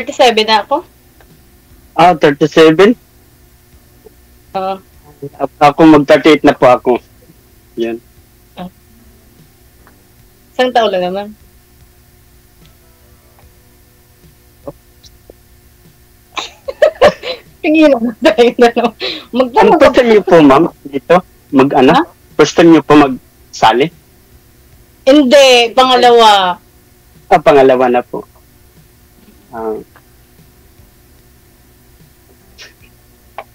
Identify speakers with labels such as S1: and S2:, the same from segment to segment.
S1: 37 na ako.
S2: 37?
S1: Oo.
S2: Ako mag-38 na po ako. Yan.
S1: Isang taon lang naman. Tingin mo tayo na no.
S2: Ano po niyo po, ma'am? Dito? Mag-ano?
S1: Ha?
S2: First time niyo po mag-sali?
S1: Hindi, pangalawa.
S2: Pangalawa na po.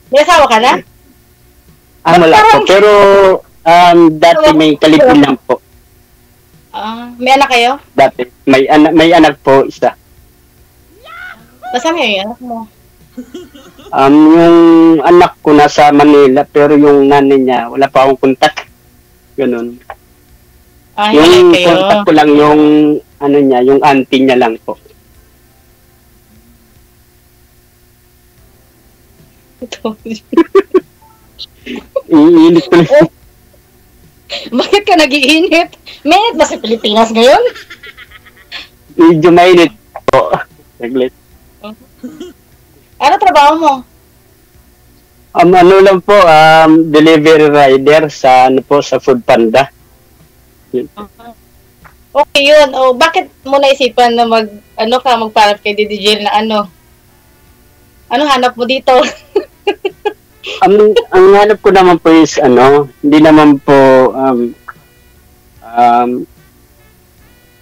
S1: May asawa ka na?
S2: Wala po. Pero dati may kalipin lang po.
S1: May anak kayo?
S2: Dati. May anak po, isa.
S1: Nasaan kayo yung anak mo?
S2: Yung anak ko nasa Manila, pero yung nanay niya, wala pa akong kontak. Ganun. Yung
S1: kayo.
S2: kontak ko lang yung, ano niya, yung auntie niya lang po.
S1: Ito.
S2: Iinit ko lang.
S1: Bakit ka nag-iinit? Mainit ba sa Pilipinas ngayon?
S2: Medyo mainit po. Saglit.
S1: Ano trabaho mo?
S2: Ano lang po, delivery rider sa, ano po, sa Food Panda.
S1: Okay yun. Bakit mo naisipan na magpanap kay DJ na ano? Ano hanap mo dito?
S2: Ang hanap ko naman po is, hindi naman po,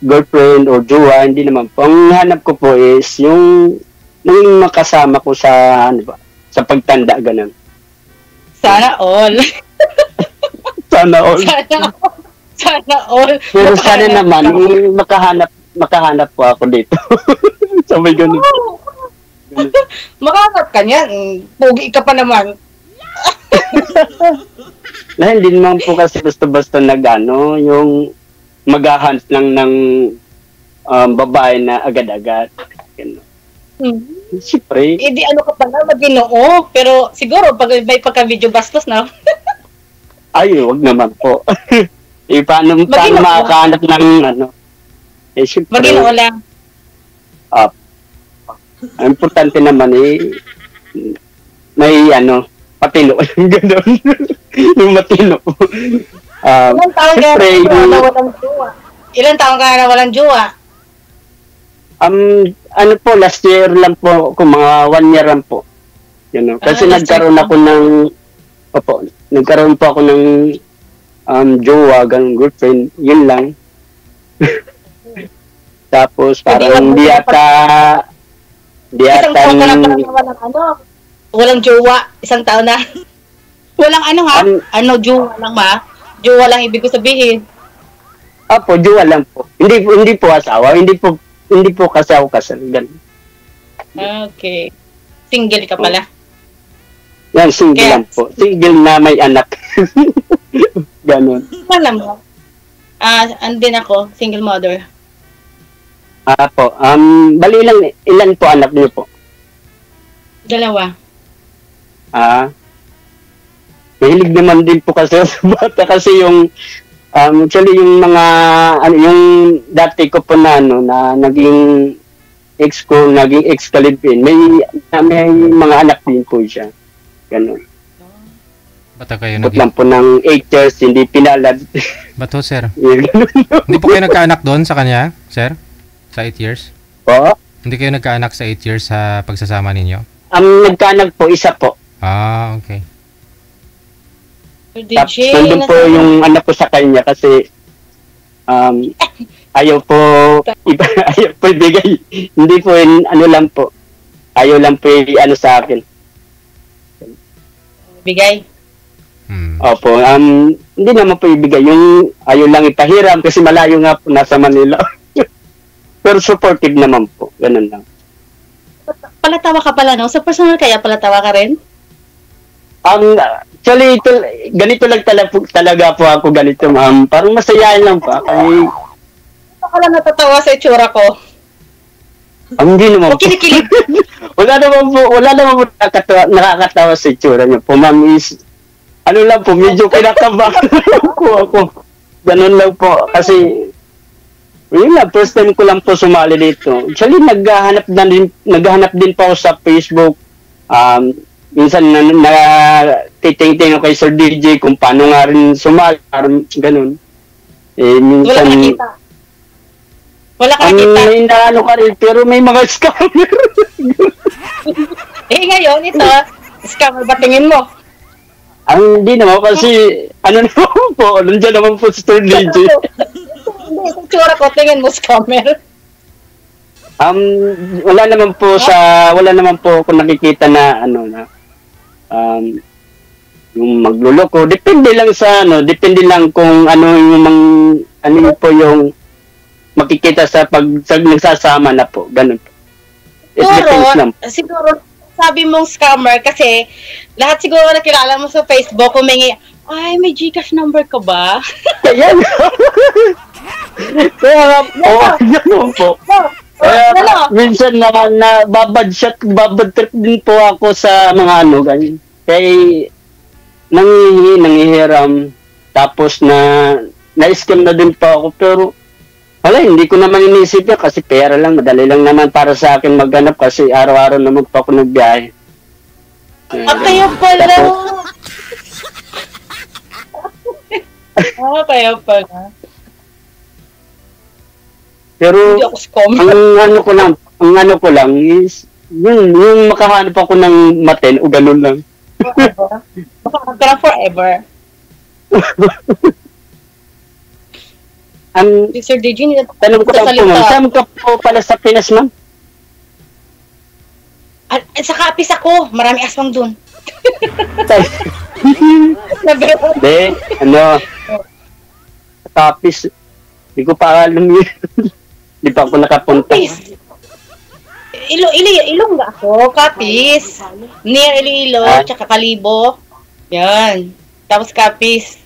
S2: girlfriend or jowa, hindi naman po. Ang hanap ko po is yung makasama ko sa, sa pagtanda, ganun.
S1: Sana all.
S2: Sana all.
S1: Sana all.
S2: Pero sana naman, makahanap po ako dito. So may ganun.
S1: Makahanap ka niyan. Pugi ka pa naman.
S2: Hindi naman po kasi basta-basta yung maghahunt lang ng babae na agad-agad. Siyempre.
S1: Di ano ka pala, mag-Ginoo. Pero siguro, pag may pagka-video bastos na.
S2: Ay, wag naman po. Paano makakahanap ng siyempre.
S1: Mag-Ginoo lang.
S2: Ang importante naman may patino. Gano'n. Yung matino.
S1: Ilan taon ka na walang jowa? Ilan taon ka na walang jowa?
S2: Last year lang po, kung mga 1 year lang po. Kasi nagkaroon po ako ng jowa, ganun, girlfriend, yun lang. Tapos parang hindi ata
S1: isang taon ka na parang walang jowa, isang taon na. Walang jowa lang ba? Jowa lang ibig ko sabihin.
S2: Jowa lang po. Hindi po asawa, hindi po kasi ako kasal.
S1: Okay. Single ka pala?
S2: Yan, single lang po. Single na may anak. Ganon.
S1: Alam mo? Andin ako, single mother.
S2: Bali ilan po anak niyo po?
S1: 2.
S2: Mahilig naman din po kasi sa bata kasi yung actually yung mga yung dati ko po na naging ex kalibin, may mga anak din po siya. Ganun.
S3: Bata kayo
S2: lang po ng 8 years, hindi pinalad.
S3: Bato, sir? Hindi po kayo nagkaanak doon sa kanya, sir? Sa 8 years?
S2: Po?
S3: Hindi kayo nagkaanak sa 8 years sa pagsasama ninyo?
S2: Nagkaanak po, isa po.
S3: Okay.
S2: Tapos nandun po yung anak ko sa kanya kasi ayaw po ibigay. Hindi po lang po. Ayaw lang po sa akin.
S1: Bigay?
S2: Opo. Hindi naman po ibigay. Yung ayaw lang ipahiram kasi malayo nga po nasa Manila. Pero supportive naman po. Ganun lang.
S1: Palatawa ka pala, no? Sa personal kaya palatawa ka rin?
S2: Actually, ganito lang talaga po ako ganito, ma'am. Parang masayahin lang po.
S1: Ito ka lang natatawa sa itsura ko.
S2: Hindi naman po.
S1: Kinikilig.
S2: Wala naman po nakakatawa sa itsura niyo po, ma'am. Lang po, medyo kinakabahan po ako. Ganun lang po. Kasi, Yun nga, first time ko lang po sumali dito. Actually, naghahanap din po ako sa Facebook. Minsan titingting ako kay Sir DJ kung paano nga rin sumali, ganun.
S1: Wala
S2: Minsan,
S1: ka nakita. Wala ka nakita.
S2: may naano ka rin, pero may mga scammer.
S1: Ngayon, ito, scammer ba tingin mo?
S2: Hindi naman kasi, naman po, nandiyan naman po si Sir DJ.
S1: Hindi, sa tsura ko, tingin mo scammer.
S2: Wala naman po ako nakikita na yung magluloko. Depende lang kung ano po yung makikita sa nagsasama na po. Ganun po. It depends lang.
S1: Siguro, sabi mong scammer kasi lahat siguro na kilala mo sa Facebook, humingi, ay, may Gcash number ka ba?
S2: Yan. Kaya yan po. Minsan babad trip din po ako sa mga ganyan. Kaya nangihiram, tapos na-scam na din po ako, pero wala, hindi ko naman inisip yan kasi pera lang, madali lang naman para sa akin maghanap kasi araw-araw naman po ako nagbiyahe.
S1: Kayo pala! Kayo pala.
S2: Pero ang ano ko lang is yung makahanap ako ng maten o ganun lang.
S1: Makahanap ka lang forever. Sir DJ,
S2: tanong ko lang po, ma'am. Saan ka po pala sa Pinas, ma'am?
S1: Sa Kapis ako. Marami aswang dun.
S2: Hindi, sa Kapis. Hindi ko pa alam yun. Hindi pa ako nakapunta.
S1: Ilongga ako, Kapis. Near Iloilo, tsaka Kalibo. Yan. Tapos Kapis.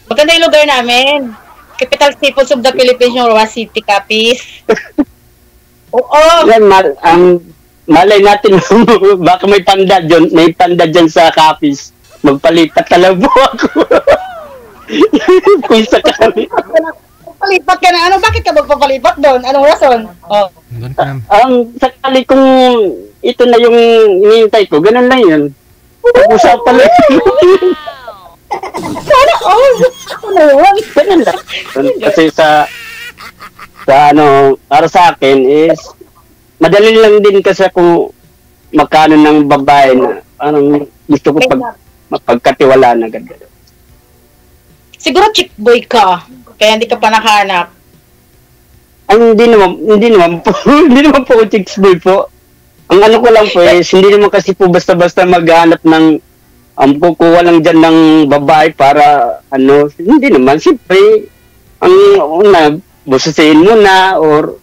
S1: Maganda yung lugar namin. Capital Seafoods of the Philippines, yung Roa City, Kapis. Oo.
S2: Yan, malay natin, baka may panda dyan sa Kapis. Magpalipat talaga po ako. Kung sa kami.
S1: Palipat ka na. Bakit ka magpapalipat doon? Anong rason? Oh.
S2: Sakali kung ito na yung hinihintay ko, ganun lang yun. Pag-usapan lang.
S1: Sana all! Ako na yun.
S2: Ganun lang. Kasi para sa akin is, madali lang din kasi kung magkano ng babae na parang gusto ko mapagkatiwala na agad.
S1: Siguro chick boy ka, kaya hindi ka pa nakahanap.
S2: Hindi naman po chicks boy po. Ang ano ko lang po is, hindi naman kasi po basta-basta maghanap ng kukuha lang dyan ng babae para hindi naman. Siyempre, ang una, bususin mo na or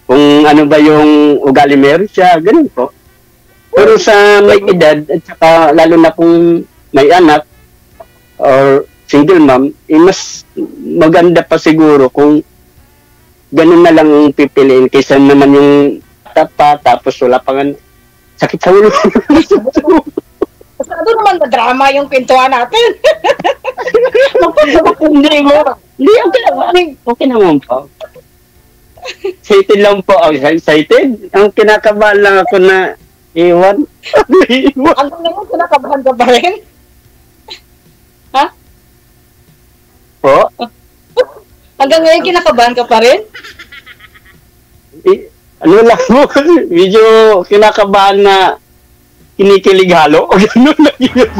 S2: kung ano ba yung ugali meron siya, ganun po. Pero sa may edad, at saka lalo na kung may anak or single mom, mas maganda pa siguro kung ganun na lang yung pipiliin kaysa naman yung tapos wala pang sakit sa ulo.
S1: Masyado naman na drama yung kwentuhan natin.
S2: Okay naman po. Excited lang po ako. Excited? Ang kinakabahan lang ako na iwan.
S1: Hanggang ngayon, kinakabahan ka pa rin? Ha?
S2: Po?
S1: Hanggang ngayon, kinakabahan ka pa rin?
S2: Ano lang po, medyo kinakabahan na kinikilig halo. Ganun lang yun.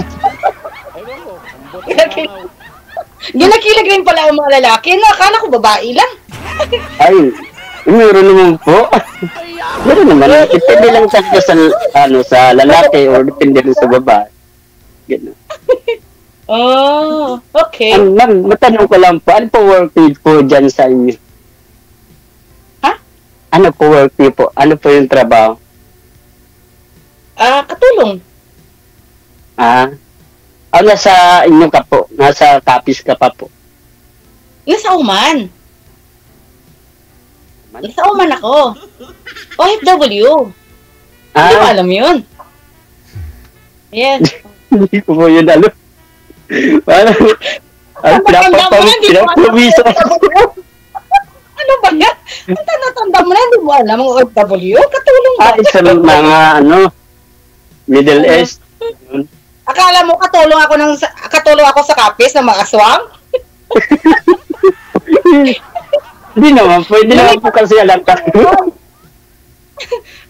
S1: Ginakilig rin pala ang mga lalaki. Akala ko babae lang.
S2: Ay, meron naman po. Meron naman. Depende lang sa lalaki or depende lang sa babae. Ganun.
S1: Oh, okay.
S2: Ma'am, matanong ko lang po, ano po work po dyan sa inyo?
S1: Ha?
S2: Ano po work po? Ano po yung trabaho?
S1: Katulong.
S2: Nasa inyo ka po? Nasa Kapis ka pa po?
S1: Nasa Oman. Nasa Oman ako. OFW. Hindi mo alam yun. Yes.
S2: Hindi ko po yun alam. Ay, pinapawisa.
S1: Ano ba yan? Ang tanda mo na, hindi mo alam ang OFW? Katulong ba?
S2: Sa mga, Middle East.
S1: Akala mo katulong ako sa kapis ng mga aswang?
S2: Hindi naman, pwede naman po kasi alam ka.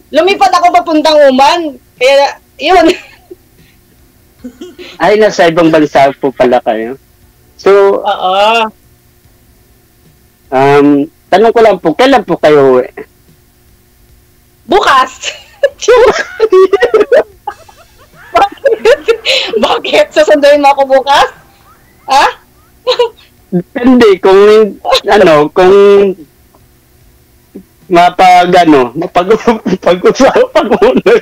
S1: Lumipat ako papuntang Oman. Kaya, yun.
S2: Ay, nasa ibang bansa po pala kayo. So,
S1: Oo.
S2: tanong ko lang po, kailan po kayo uwi?
S1: Bukas. Bakit? Susunduin mo ako bukas? Ha?
S2: Hindi, kung mapag-usapan muna.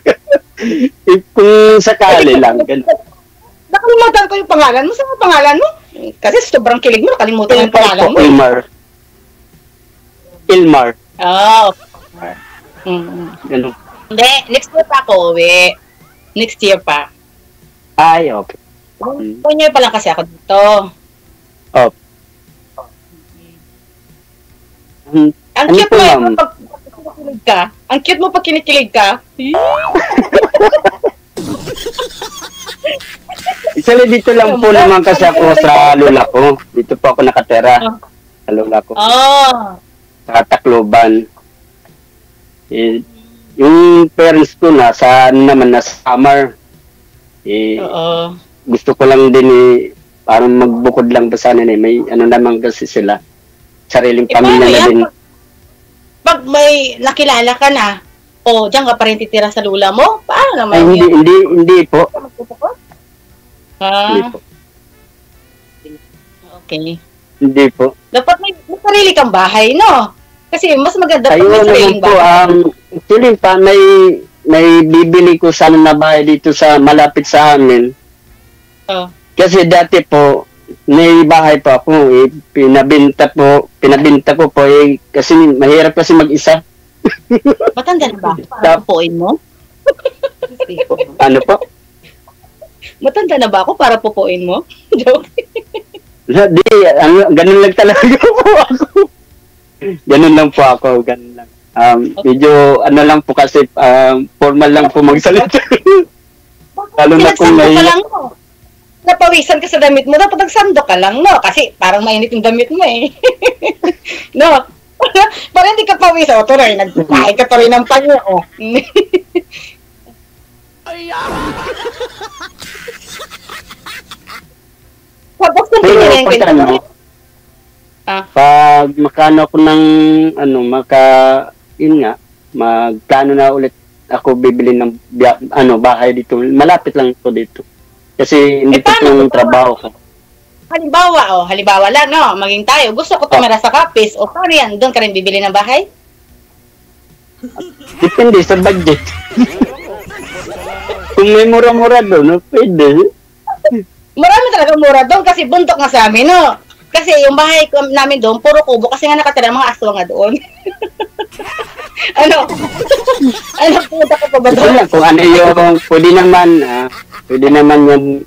S2: Kung sakali lang.
S1: Nakalimutan ko yung pangalan mo. Saan ang pangalan mo? Kasi sobrang kilig mo, nakalimutan yung pangalan mo.
S2: Ilmar.
S1: Oh. Hindi, next year pa ako uwi. Next year pa.
S2: Ay, okay.
S1: 1 year pa lang kasi ako dito.
S2: Oh.
S1: Ang cute mo pag kinikilig ka. Ang cute mo pag kinikilig ka.
S2: Actually, dito lang po naman kasi ako sa lola ko. Dito po ako nakatera. Sa lola ko.
S1: Oh.
S2: Sa Tacloban. Yung parents ko nasa summer.
S1: Oo.
S2: Gusto ko lang din parang magbukod lang pa sana may naman kasi sila. Sariling pamilya na din.
S1: Pag may nakilala ka na, diyan ka pa rin titira sa lula mo? Paano naman
S2: Ay, hindi po. Hindi po.
S1: Okay.
S2: Hindi po.
S1: Dapat may sarili kang bahay, no? Kasi mas maganda pag
S2: Ayun
S1: may sariling
S2: po,
S1: bahay.
S2: actually pa, may bibili ko sana na bahay dito sa malapit sa amin.
S1: Oh.
S2: Kasi dati po, may bahay pa ako, pinabinta ko po, kasi mahirap kasi mag-isa.
S1: Matanda na ba? Para pupuin mo?
S2: Ano po?
S1: Matanda na ba ako para pupuin mo? Joke.
S2: Di, ganun lang talaga po ako. Ganun lang po ako, ganun lang. Medyo, lang po kasi, formal lang po magsalita. Lalo na kung may...
S1: Napawisan ka sa damit mo, dapat nagsando ka lang, no? Kasi parang mainit yung damit mo, eh. No? Parang hindi ka pawisan. O, tuloy, nagkain ka tuloy ng panyo, oh. Tapos kung tinirayan ka ito.
S2: Pag makano ako ng, magplano na ulit ako bibili ng, bahay dito. Malapit lang po dito. Kasi hindi po yung trabaho ko.
S1: Halimbawa lang, no? Maging tayo. Gusto ko tumira sa Capiz. O, paano yan? Doon ka rin bibili ng bahay?
S2: Depende sa budget. Kung may mura-mura doon, pwede.
S1: Marami talaga mura doon kasi bundok nga sa amin, no? Kasi yung bahay namin doon, puro kubo kasi nga nakatira mga aswang nga doon. Ano punta ko pa ba doon?
S2: Kung ano yung pwede naman yung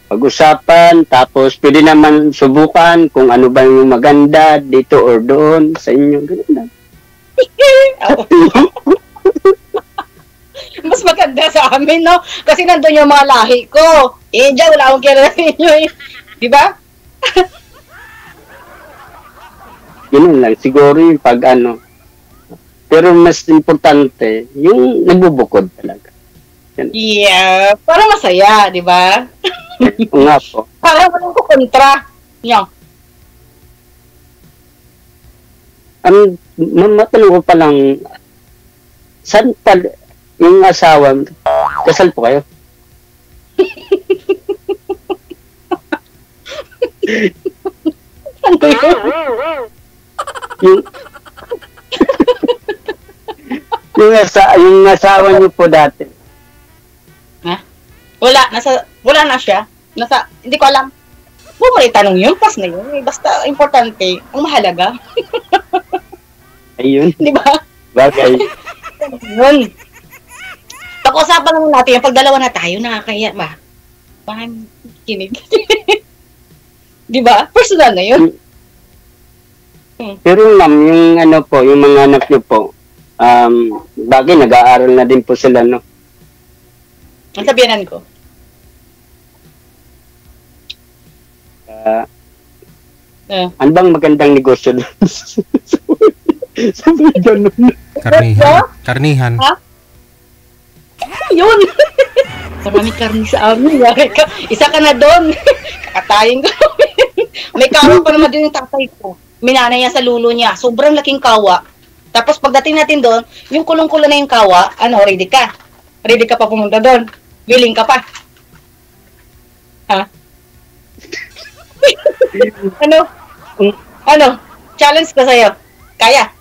S2: pag-usapan, tapos pwede naman subukan kung ano ba yung maganda dito or doon sa inyo. Ganun lang.
S1: Mas maganda sa amin, no? Kasi nandun yung mga lahi ko. Diyan, wala akong kilala sa inyo, eh. Di ba?
S2: Ganun lang. Siguro yung pag pero mas importante, yung nagbubukod talaga. Yan.
S1: Yeah. Para masaya, di ba?
S2: Oo nga po.
S1: Para walang kukontra. Nyo.
S2: Matanong ko pa lang, saan yung asawa, kasal po kayo?
S1: Ano yun?
S2: yung asawa niyo po dati.
S1: Ha? Wala na siya. Hindi ko alam. Huwag mo itanong yun, pas na yun. Basta importante, ang mahalaga.
S2: Ayun.
S1: Di ba?
S2: Bagay.
S1: Yun. Pag-usapan naman natin, pag dalawa na tayo, nakakaya ba? Parang kinig. Di ba? Personal na yun.
S2: Pero ma'am, yung ano po, yung mga anak niyo po, bagay nag-aaral na din po sila, no?
S1: Ang sabihanan ko.
S2: Ano bang magandang negosyo doon? Sabi ganun.
S3: Karnihan.
S1: Ha? Yun. Marami karni sa amin. Isa ka na doon. Kakatayin ko. May kawa pa naman din yung tatay ko. Minanay niya sa lulo niya. Sobrang laking kawa. Tapos pagdating natin doon, yung kulong-kulo na yung kawa, ready ka? Ready ka pa pumunta doon? Willing ka pa? Ha? Ano? Challenge ko sa'yo. Kaya?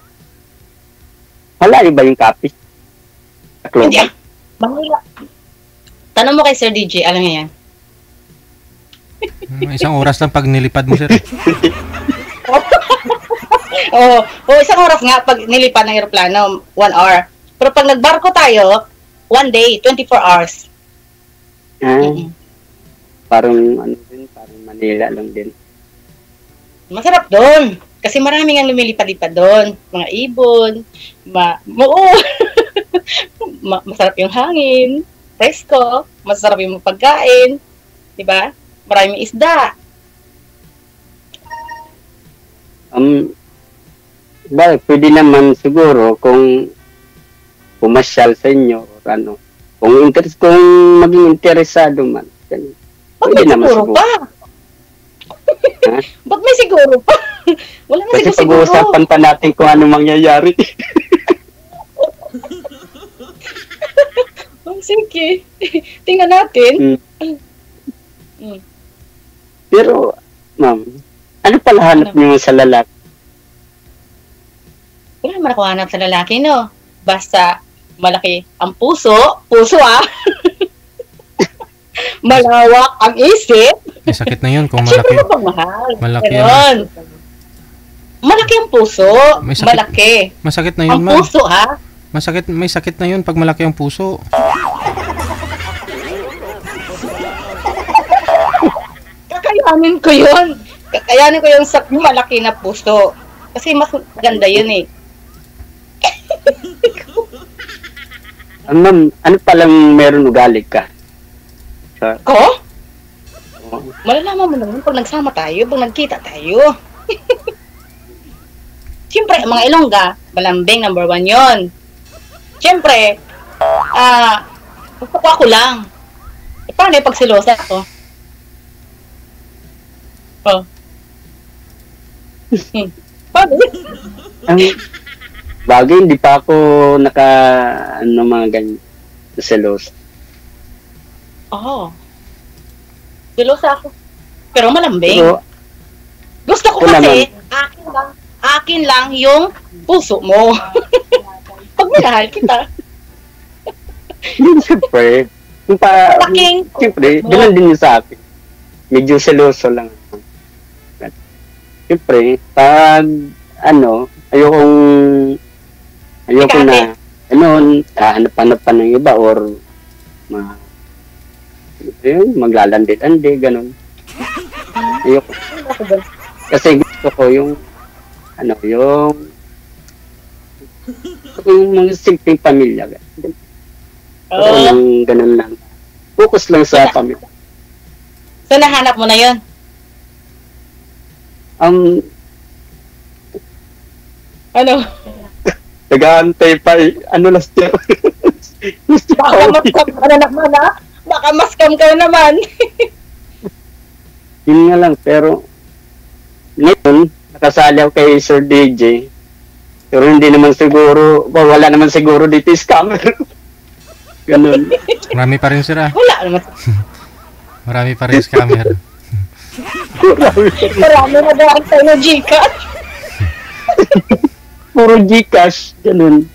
S2: Wala iba yung copy.
S1: Hindi. Mahila. Tanong mo kay Sir DJ, alam niya yan.
S3: Isang oras lang pag nilipad mo, sir.
S1: Isang oras nga pag nilipad ng aeroplano, 1 hour. Pero pag nagbarko tayo, 1 day, 24 hours.
S2: Parang parang Manila lang din.
S1: Masarap doon. Kasi marami nga lumilipad-lipad doon. Mga ibon, masarap yung hangin, presko, masarap yung pagkain, di ba? Maraming isda.
S2: Pwede naman siguro kung pumasyal sa inyo or ano. Kung maging interesado man.
S1: Pwede naman siguro. Pa? Ba't may siguro pa? Wala na
S2: kasi
S1: siguro.
S2: Kasi pag-uusapan pa natin kung ano mangyayari.
S1: Sige. Tingnan natin.
S2: Pero, ma'am, ano pala hanap niyo sa lalaki?
S1: Wala naman ako hanap sa lalaki, no? Basta malaki ang puso. Puso, malawak ang isip.
S3: Sakit na yun kung malaki.
S1: Siyempre bang mahal?
S3: Malaki
S1: yan. Malaki ang puso. Malaki.
S3: Masakit na yun,
S1: ma'am. Ang puso, ha?
S3: May sakit na yun pag malaki ang puso.
S1: Kakayanin ko yun. Kakayanin ko yung malaki na puso. Kasi mas ganda yun eh.
S2: Ma'am, ano palang meron ugali ka?
S1: Ko? Malalaman mo naman pag nagsama tayo, pag nagkita tayo. Siyempre, mga Ilongga, malambing, number 1 yon. Siyempre, gusto ko ako lang. Paano yung pagsilosa ako? Paano?
S2: Bagay, hindi pa ako mga ganyan. Selos.
S1: Silosa ako. Pero malambing. Gusto ko kasi, akin lang yung puso mo. Pag minahal kita.
S2: Siyempre. Siyempre, ganun din yung sa akin. Medyo seloso lang. Siyempre, pag ayoko na hanap-hanap pa ng iba or maglalandit-andi, ganun. Ayoko. Kasi gusto ko yung mga simpleng pamilya. Ganun lang. Focus lang sa pamilya.
S1: So, nahanap mo na yun?
S2: Nag-aantay pa last year.
S1: Baka maskam ka na naman, ha? Baka maskam ka na naman.
S2: Yun nga lang, pero ngayon, nakasali ako kay Sir DJ. Pero hindi naman siguro, wala naman siguro dito scammer. Ganun.
S3: Marami pa rin, sir,
S1: Wala naman.
S3: Marami pa rin scammer.
S1: Marami na dahil tayo ng Gcash.
S2: Puro Gcash, ganun.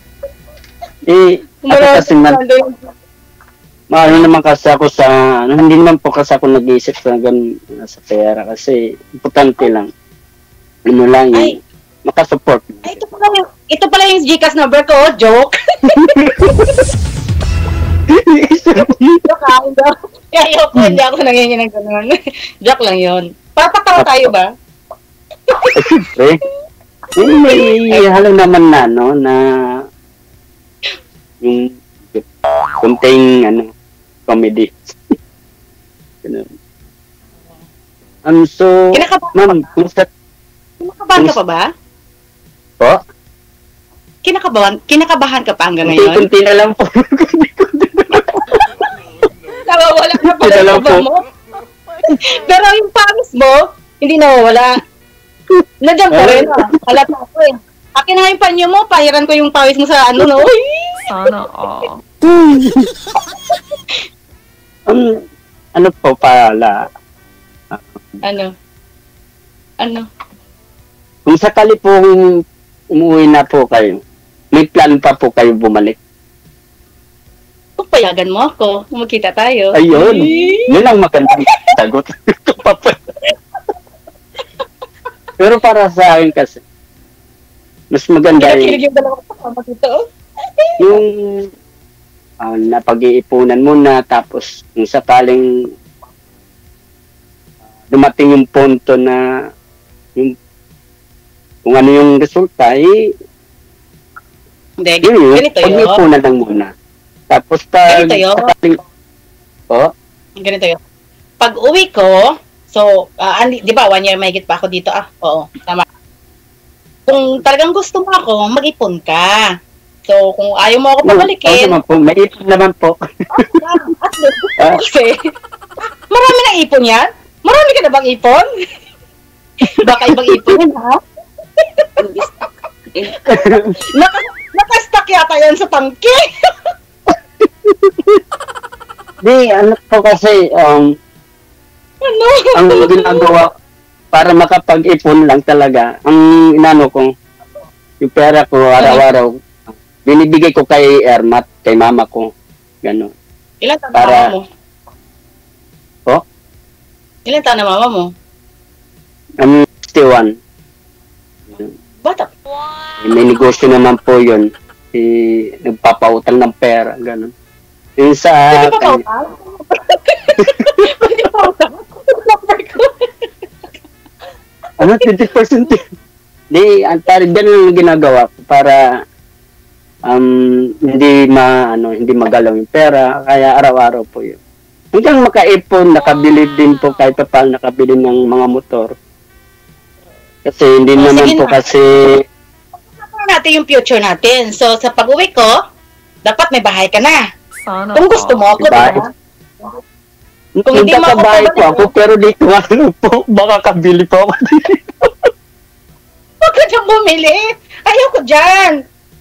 S2: Kasi naman kasi ako hindi naman po kasi ako nag-iisip sa pera kasi importante lang. Makasupport.
S1: Ay, ito pala yung Gcash number ko, joke. Joke, hindi ako nangingi ng ganun. Joke lang yun. Papatawa tayo ba?
S2: Siyempre. May halang naman na, no, na yung kunting, comedy. Ganun. So, ma'am,
S1: Kinakabahan ka pa ba?
S2: Po?
S1: Kinakabahan ka pa hanggang ngayon?
S2: Kunti na lang po.
S1: Nawawala na pala yung kaba mo. Pero yung pawis mo, hindi nawawala. Nandiyan pa rin, halata ko eh. Akin na yung panyo mo, pahiran ko yung pawis mo sa no? Uy!
S4: Sana,
S2: Ano po pala?
S1: Ano?
S2: Kung sakali pong umuwi na po kayo, may plan pa po kayo bumalik?
S1: Kung payagan mo ako, magkita tayo.
S2: Ayun. Yun ang magandang sagot. Pero para sa akin kasi, mas maganda
S1: Kinakilig yung dalawang kasama dito.
S2: yung napag-iipunan muna, tapos kung sakaling dumating yung punto na yung kung ano yung resulta,
S1: Hindi,
S2: yun,
S1: ganito yun.
S2: pag-iipunan lang muna. Tapos pag
S1: Ganito yun.
S2: sakaling,
S1: Ganito yun. Pag uwi ko, so, di ba, 1 year mahigit pa ako dito, oo, tama. Kung talagang gusto mo ako, mag-ipon ka. So, kung ayaw mo ako pabalikin,
S2: naman po, may ipon naman po.
S1: at least, kasi, marami na ipon yan. Marami ka na bang ipon? Baka ibang ipon yan, ha? Nakastock yata yan sa tangke.
S2: Di, ano po kasi,
S1: Ano?
S2: ang ginagawa, para makapag-ipon lang talaga, ang inano ko, yung pera ko araw-araw, binibigay ko kay Ermat, kay mama ko. Gano'n.
S1: Ilan taon na
S2: Para-
S1: mama mo?
S2: Po?
S1: Ilan taon na mama mo?
S2: 61.
S1: Bata.
S2: May negosyo naman po yun. Nagpapautang ng pera, gano'n. Yung sa
S1: Pwede pa pautang? Pwede pa pautang? Number ko.
S2: 20%? Di, ganun ang ginagawa ko para hindi magalaw yung pera, kaya araw-araw po yun. Hanggang makaipon, nakabili din po kahit pa paano nakabili ng mga motor. Kasi hindi naman
S1: sige
S2: po
S1: na.
S2: kasi
S1: Pag natin yung future natin. So, sa pag-uwi ko, dapat may bahay ka na.
S4: Sana.
S1: Kung gusto mo ako,
S2: Bahay.
S1: diba? Kung hindi mo ako
S2: magkakabahay po
S1: pabalik-
S2: ako, pero dito po, baka kabili po ako.
S1: Huwag ka dyan bumili. Ayoko dyan.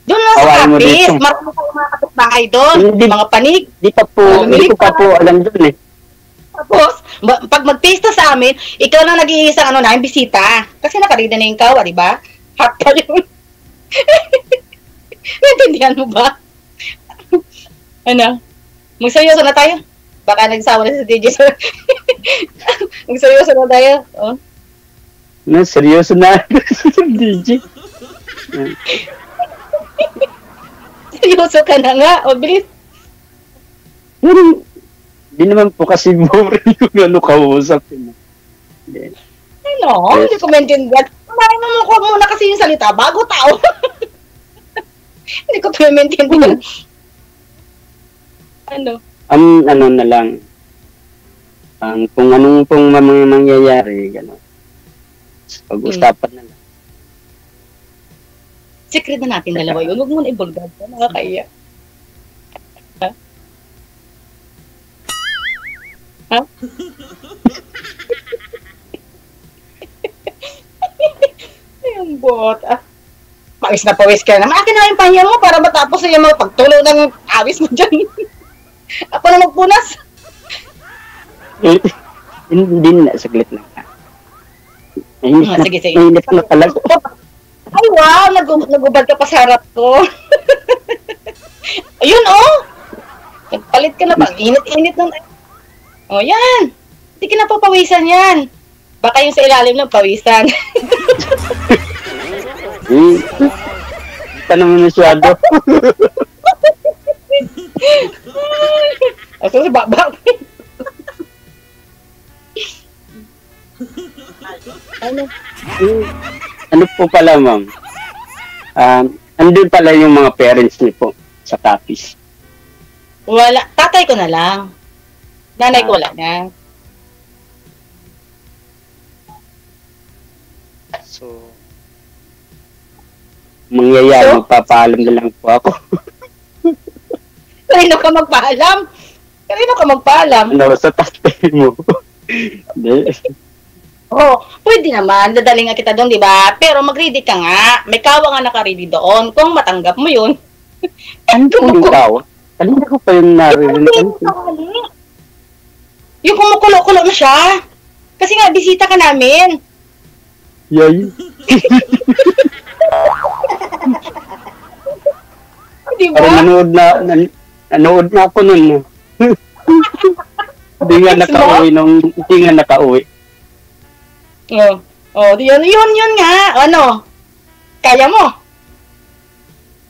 S1: Doon lang sa
S2: Awayan mo
S1: kapis.
S2: dito.
S1: Marami kayong mga kapitbahay doon.
S2: Hindi.
S1: Mga panig.
S2: Hindi ko pa po alam doon eh.
S1: Tapos, pag mag-pista sa amin, ikaw lang nag-iisang namin bisita. Kasi nakarida na yung kawa, di ba? Hot pa yun. Naintindihan mo ba? Ano? Magseryoso na tayo. Baka nagsawa na sa DJ. Magseryoso na tayo. Oh.
S2: Seryoso na. DJ.
S1: Seryoso ka na nga. O, bilis.
S2: Pero, di naman po kasi boring yung kausap. Hindi.
S1: Ano? Hindi ko maintindihan. Kumain mo muna kasi yung salita bago tao. Hindi ko ito maintindihan. Ano?
S2: Ano na lang. Kung anong pong mga mangyayari, gano'n. Pag-usapan na lang.
S1: Secret na natin dalawa yun. Huwag mo na ibulgad. Nakakaya. Ha? Ha? Ayun, bot. Pawis na pawis ka naman. Akin na yung panya mo para matapos na yung mga pagtulo ng awis mo dyan. Ako na magpunas.
S2: Hindi na, saglit lang.
S1: Sige, sige.
S2: Init na talaga.
S1: Ay, wow! Nagubad ka pa sa harap ko. Ayun, oh! Nagpalit ka na ba? Init-init na. Oh, yan! Hindi ka na papawisan yan. Baka yung sa ilalim ng pawisan.
S2: Hindi pa naman masyado.
S1: Aso si Babak.
S2: pala, ma'am. Andun pala yung mga parents niyo po sa Capiz.
S1: Wala. Tatay ko na lang. Nanay ko wala na.
S2: So, mangyayari,
S1: So?
S2: magpapaalam na lang po ako.
S1: Kanino ka magpaalam? Kanino ka magpaalam?
S2: Ano, sa tatay mo. Hindi.
S1: Oh, pwede naman. Dadaling nga kita doon, di ba? Pero mag-ready ka nga. May kawa nga naka-ready doon. Kung matanggap mo yun.
S2: Ano yung tao? Kanina ko pa yung narinig.
S1: Yung kumukulo-kulo na siya. Kasi nga, bisita ka namin.
S2: Yay.
S1: Di ba?
S2: Parang nanood na ako nun. Hindi nga nakauwi.
S1: Oh, yun nga. Ano? Kaya mo?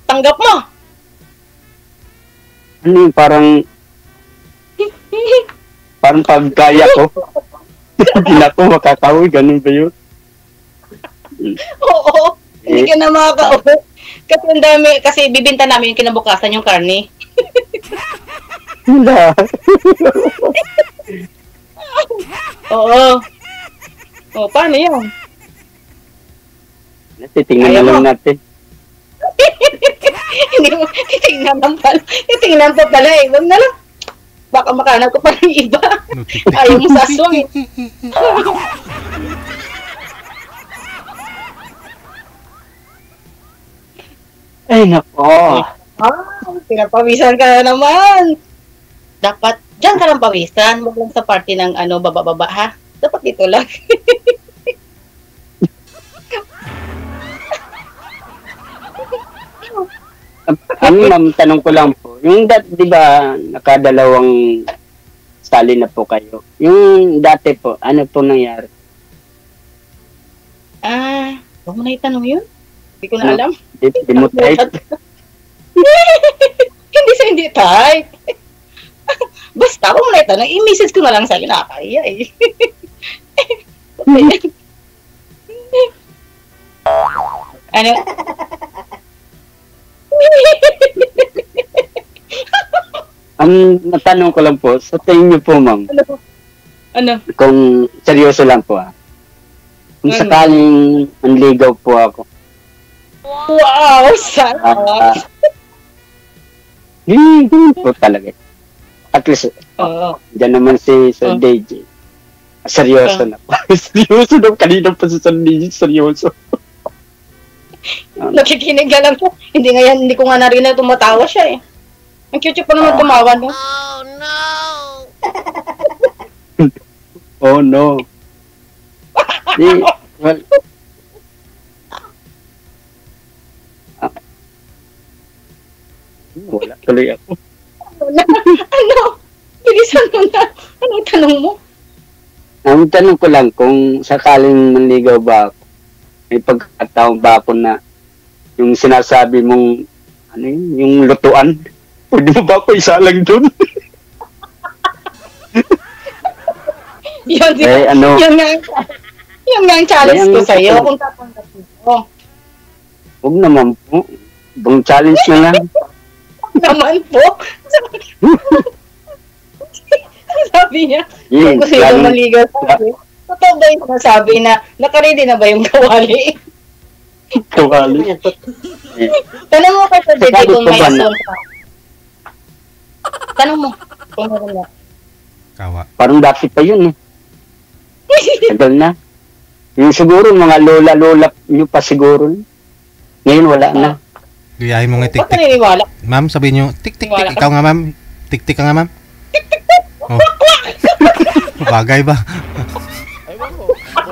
S1: Tanggap mo?
S2: Ano yung parang pagkaya ko. Hindi na ako makakauwi, ganun ba yun?
S1: Oo. Hindi ka na makaka-uwi. Kasi ang dami, kasi bibinta namin yung kinabukasan yung karne.
S2: Wala.
S1: Oo. Oh, paano yan?
S2: Titingnan na lang natin.
S1: Hindi mo, titingnan po pala eh. Huwag na lang. Baka makahanap ko pa ng iba. Ayaw mo sa aswang eh.
S2: Ay, nako.
S1: Pinapawisan ka na naman. Dapat, dyan ka lang pawisan. Huwag lang sa party ng baba-baba ha. Dapat dito lang.
S2: Ma'am, tanong ko lang po. Yung di ba, nakadalawang sali na po kayo. Yung dati po, ano po nangyari?
S1: Huwag mo na itanong yun. Hindi ko na alam.
S2: Di mo type?
S1: Hindi sa hindi type. Basta, huwag mo na itanong. I-message ko na lang sa'yo. Nakakaya eh. Ano?
S2: Ang natanong ko lang po, sa tingin niyo po, ma'am,
S1: Ano?
S2: kung seryoso lang po kung
S1: Ano?
S2: sakaling manligaw po ako,
S1: Wow! Sana!
S2: hindi po talaga. At least,
S1: Oo.
S2: dyan naman si Sir
S1: Oh.
S2: DJ. Seryoso na po. Seryoso na. Kanina pa si Sir DJ, seryoso.
S1: Nakikinig na lang siya. Hindi ko nga narinig tumatawa siya eh. Ang cute pa naman tumawa no?
S2: Oh no. Well, wala tuloy ako.
S1: Ano? Bilisan mo na. Anong tanong mo?
S2: Ang tanong ko lang kung sakaling manligaw ba ako, may pagkataon ba ako na yung sinasabi mong ano yung lutuan, pwede mo ba ako isalang dun?
S1: Yun,
S2: Ano?
S1: Yun nga ang challenge ko sa'yo. Kung tatanggapin mo.
S2: Huwag naman po. Ibang challenge na lang.
S1: Naman po. Sabi niya,
S2: Yun,
S1: kung gusto nyo maligaw sa akin. Totoo ba yung sinasabi na nakaredy na ba yung kawali?
S2: Kawali.
S1: Tanong mo kay Sir Dede
S2: Sabi
S1: kung
S2: ko
S1: may
S2: ba
S1: aswang ka. Tanong mo kung meron na.
S3: Kawa.
S2: Parang dati pa yun eh. Tagal na. Yung siguro mga lola-lola nyo pa siguro. Ngayon wala na.
S3: Gayahin mo nga
S1: Ba't
S3: tik-tik.
S1: naniniwala?
S3: Ma'am, sabihin nyo, tik-tik-tik.
S1: Wala ka.
S3: Ikaw nga, ma'am. Tik-tik ka nga, ma'am. Oh. Bagay ba?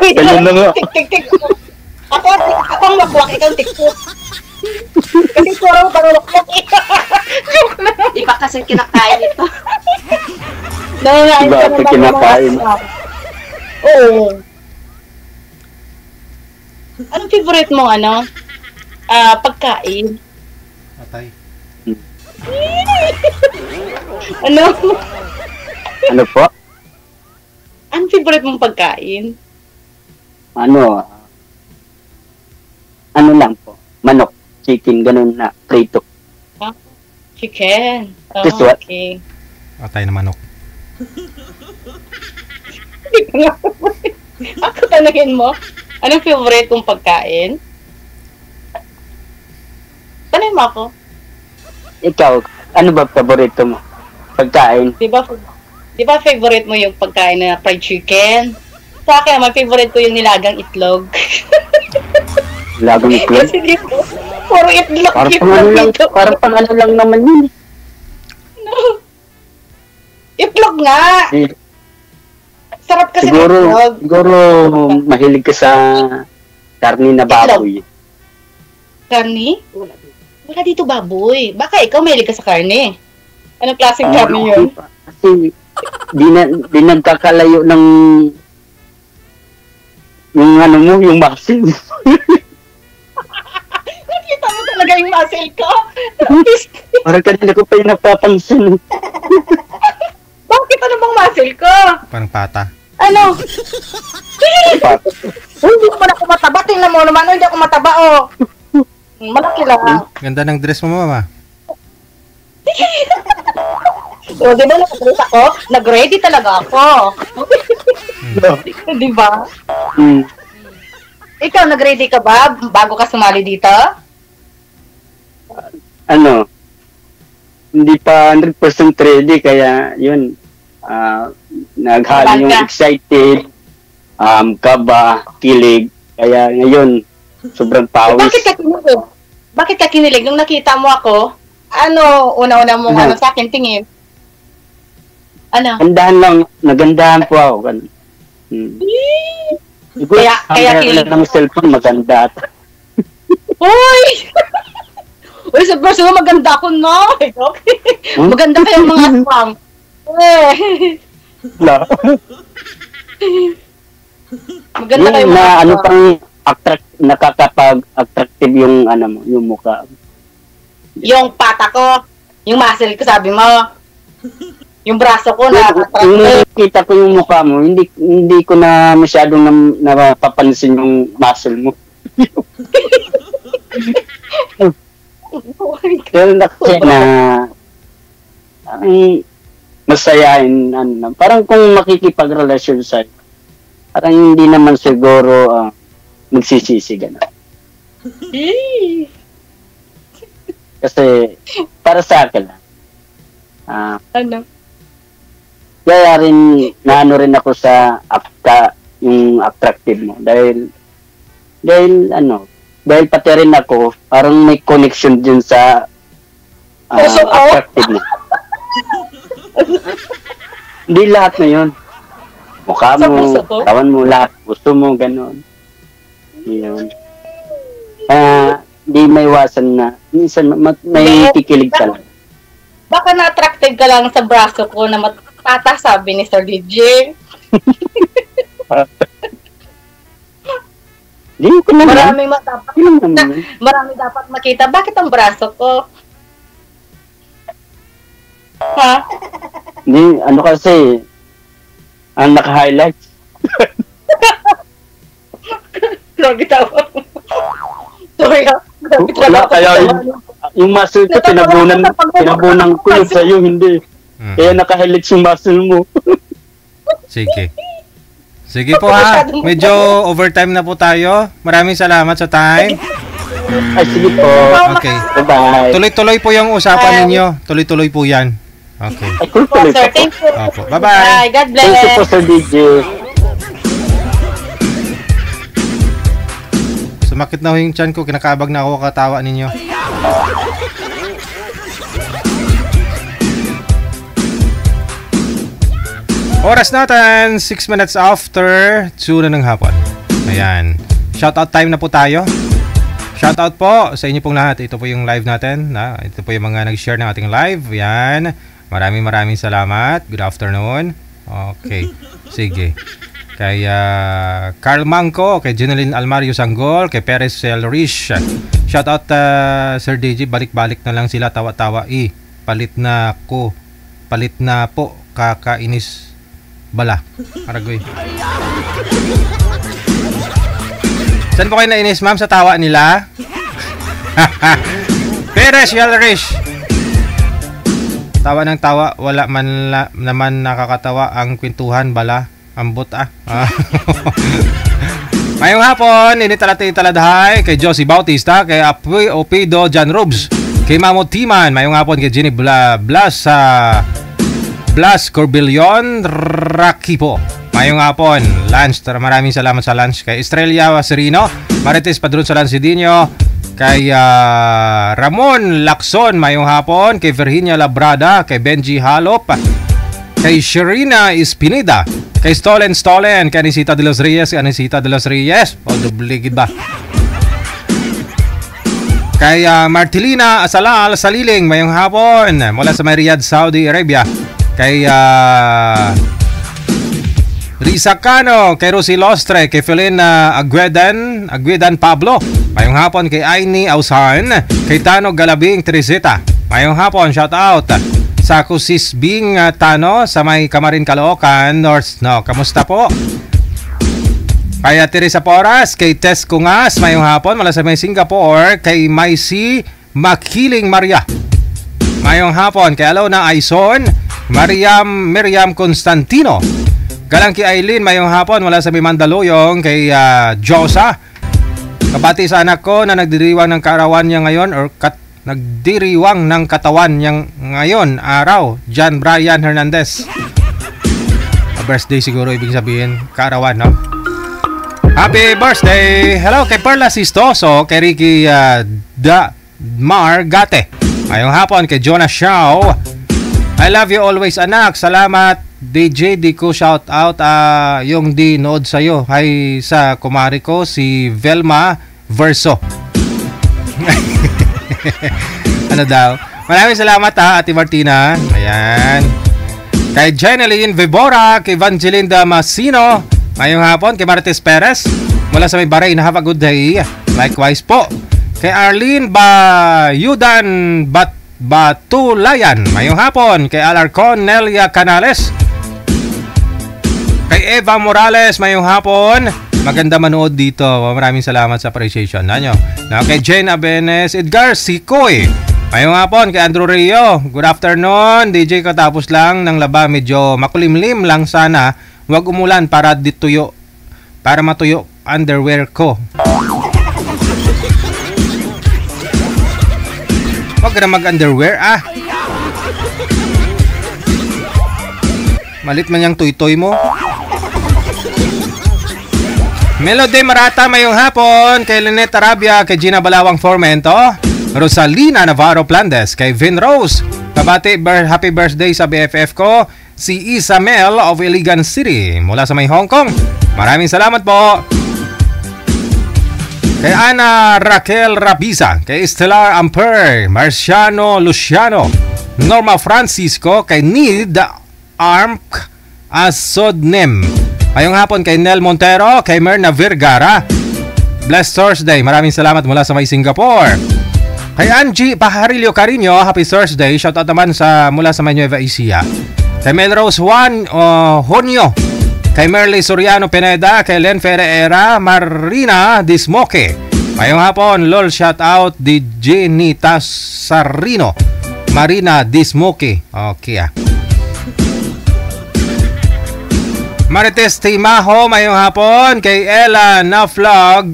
S2: Ganyan na nga.
S1: Tik-tik-tik. Ako ang makwak, ikaw tik-tik. Kasi parang wakwak eh.
S4: Iba kasi kinakain ito.
S1: Nananain
S2: Iba
S1: ka
S2: ito
S1: naman
S2: kinakain.
S1: ng mga Oo. Anong favorite mong pagkain?
S3: Patay.
S1: Ano?
S2: Ano po?
S1: Anong favorite mong pagkain?
S2: Ano ano lang po, manok, chicken, ganun na, prito.
S1: Chicken. Oh,
S2: This what?
S1: okay.
S3: Atay na manok.
S1: Ako tanungin mo, anong favorite kong pagkain? Tanungin mo ako.
S2: Ikaw, ano ba paborito mo? Pagkain?
S1: Di ba favorite mo yung pagkain na fried chicken? Sa akin, my favorite ko yung nilagang itlog.
S2: Lagong itlog?
S1: Kasi dito, puro itlog
S2: Parang
S1: yung
S2: pang ano lang,
S1: dito.
S2: parang pang ano lang naman yun.
S1: No. Itlog nga!
S2: Eh,
S1: Sarap kasi ng
S2: siguro,
S1: itlog.
S2: siguro mahilig ka sa karni na baboy.
S1: Karni? Wala dito baboy. Baka ikaw mahilig ka sa karne. Anong klaseng
S2: Ah,
S1: karne yun?
S2: Kasi di nagkakalayo ng yung ano mo, yung muscle.
S1: Nakita mo talaga yung muscle ko?
S2: Parang kanina ko pa yung napapansin.
S1: Bakit ano bang muscle ko?
S3: Parang pata.
S1: Ano? Hindi mo na ako mataba. Tingnan mo naman, hindi ako mataba, oh. Malaki lang.
S3: Ganda ng dress mo, mama.
S1: O, di ba nag-ready ako? Nag-ready talaga ako. Di ba?
S2: Hmm.
S1: Ikaw, nag-ready ka ba bago ka sumali dito?
S2: Ano, hindi pa 100% ready, kaya yun, naghalo yung excited, kaba, kilig, kaya ngayon, sobrang pawis.
S1: Bakit ka kinilig? Bakit ka kinilig? Nung nakita mo ako, ano, una-una mong
S2: Ano?
S1: sa akin tingin? Ano?
S2: Gandahan lang, nagandahan po ako. Hmm.
S1: Kaya
S2: Kaya
S1: kilig.
S2: ng cellphone, maganda.
S1: Uy! Uy, sa person mo, maganda ako, no? Okay.
S2: Hmm?
S1: Maganda kayong mga aswang. Eh.
S2: Wala.
S1: Maganda
S2: Yung
S1: kayong mga
S2: na ano
S1: aswang.
S2: pang nakakapag-attractive yung ano mo, yung mukha.
S1: Yung pata ko, yung muscle ko, sabi mo. Yung braso ko,
S2: Yung
S1: nakaka-attract.
S2: kita ko yung mukha mo, hindi ko na masyadong napapansin yung muscle mo. Pero kasi na ang masayain, ano, parang kung makikipagrelasyon sa parang hindi naman siguro magsisisi gano'n. Kasi para sa akin lang,
S1: Ano?
S2: kaya rin naano rin ako sa yung attractive mo dahil pati rin ako parang may connection din sa
S1: Puso ko?
S2: attractive mo. Hindi lahat na yun. Mukha
S1: Sa
S2: mo,
S1: puso ko?
S2: kawan mo, lahat, gusto mo, gano'n. Yun. Di may iwasan na minsan may kikilig ka lang.
S1: Baka na-attracted ka lang sa braso ko na matata, sabi ni Sir DJ.
S2: Di ko naman.
S1: Marami dapat makita. Bakit ang braso ko? Ha?
S2: Hindi, ano kasi, ang naka-highlights.
S1: Grabe tawa. Sorry ha. Grabe
S2: Wala,
S1: tawa.
S2: kaya yung muscle ko, tinabunan ko yun sa'yo, hindi. Kaya naka-highlights yung muscle mo.
S3: Sige. Sige po ha. Medyo overtime na po tayo. Maraming salamat sa time.
S2: Ay, sige po.
S3: Okay.
S2: Bye-bye.
S3: Tuloy-tuloy po yung usapan ninyo. Tuloy-tuloy po yan. Okay.
S2: Ay, tuloy
S1: Sir,
S2: po.
S1: thank you.
S3: Opo. Bye-bye.
S1: Bye. God bless.
S2: Thank you po, Sir DJ.
S3: Sumakit na ho yung chan ko. Kinakabag na ako katawa ninyo. Oras natin, 6 minutes after 2 na ng hapon. Ayan. Shoutout time na po tayo. Shoutout po sa inyo pong lahat. Ito po yung live natin. Ito po yung mga nag-share ng ating live. Ayan. Maraming salamat. Good afternoon. Okay. Sige. Kay Carl Mangco, kay Jeneline Almario Sanggol, kay Perez Celrish. Shoutout Sir DJ. Balik-balik na lang sila. Tawa-tawa. Palit na po. Kakainis bala. Aragoy. Saan po kayo nainis, ma'am, sa tawa nila? Perez Yalrish. Tawa ng tawa, wala man naman nakakatawa ang kwentuhan bala. Ambot Mayong hapon, initalatay kay Josie Bautista, kay Opido John Rubes, kay Mamo Timan. Mayong hapon kay Jenny Blas Corbillon Rakipo. Mayong hapon, Lance, maraming salamat sa lunch. Kay Estrella Serino, Marites Padron sa Lancidinho, kay Ramon Lacson. Mayong hapon, kay Virginia Labrada, kay Benji Halop, kay Sherina Espineda, kay Stolen, kay Anisita de los Reyes, o dubligid ba? Kay Martilina Asalal Saliling, mayong hapon, mula sa Riyadh, Saudi Arabia. Kay Risa Cano, kay Rosie Lostre, kay Felina Aguedan Pablo, mayong hapon, kay Aini Ausan, kay Tano Galabing Teresita, mayong hapon, shout out sa Kusis Bing Tano sa may Kamarin Caloocan North. No, kamusta po? Kaya Teresa Poras, kay Tess Kungas, mayong hapon, mula sa may Singapore. Kay Maisi Makiling Maria, mayong hapon. Kay Alona Aison, Miriam Constantino, galang kay Aileen, mayong hapon, mula sa may Mandaluyong. Kay Josa, kabati sa anak ko na nagdiriwang ng kaarawan niya ngayon, or nagdiriwang ng katawan niyang ngayon araw, John Brian Hernandez. Birthday siguro ibig sabihin, kaarawan, no? Happy birthday! Hello kay Perla Sistoso, kay Ricky Margate, ayong hapon. Kay Jonas Shaw, I love you always anak, salamat DJ. Di ko shout out yung di nood sa'yo. Hi sa kumari ko si Velma Verso. Ano daw? Maraming salamat Ate Martina. Ayan. Kay Jeneline Vibora, kay Evangeline Damasino, mayong hapon. Kay Marites Perez, mula sa may Bahrain, have a good day. Likewise po. Kay Arlene Bayudan Batulayan, mayong hapon. Kay Alarcon Nelia Canales, kay Eva Morales, mayong hapon. Maganda manood dito. Maraming salamat sa appreciation nanyo. Kay Jane Abenes, Edgar Sikoy, mayong hapon. Kay Andrew Rio, good afternoon DJ, katapos lang ng laba, medyo makulimlim lang sana, huwag umulan para matuyo underwear ko. Huwag ka na mag underwear malit man yung toy mo. Melody Marata, mayong hapon. Kay Lynette Arabia, kay Gina Balawang Formento, Rosalina Navarro Plandes, kay Vin Rose, kabati happy birthday sa BFF ko, si Isamel of Iligan City, mula sa may Hong Kong. Maraming salamat po. Kay Ana Raquel Rabiza, kay Stellar Amper, Marciano Luciano, Norma Francisco, kay Nid Armk Asodnem, ayong hapon. Kay Nel Montero, kay Merna Vergara, blessed Thursday. Maraming salamat mula sa may Singapore. Kay Angie Pajarillo Carino, happy Thursday. Shoutout naman mula sa may Nueva Ecija. Kay Melrose Juan Honyo, kay Merly Soriano Pineda, kay Len Ferreira, Marina Dismoke, ayong hapon. Lol, shoutout di Jenita Sarino, Marina Dismoke. Okay Marites Timaho, mayong hapon. Kay Ella Naflog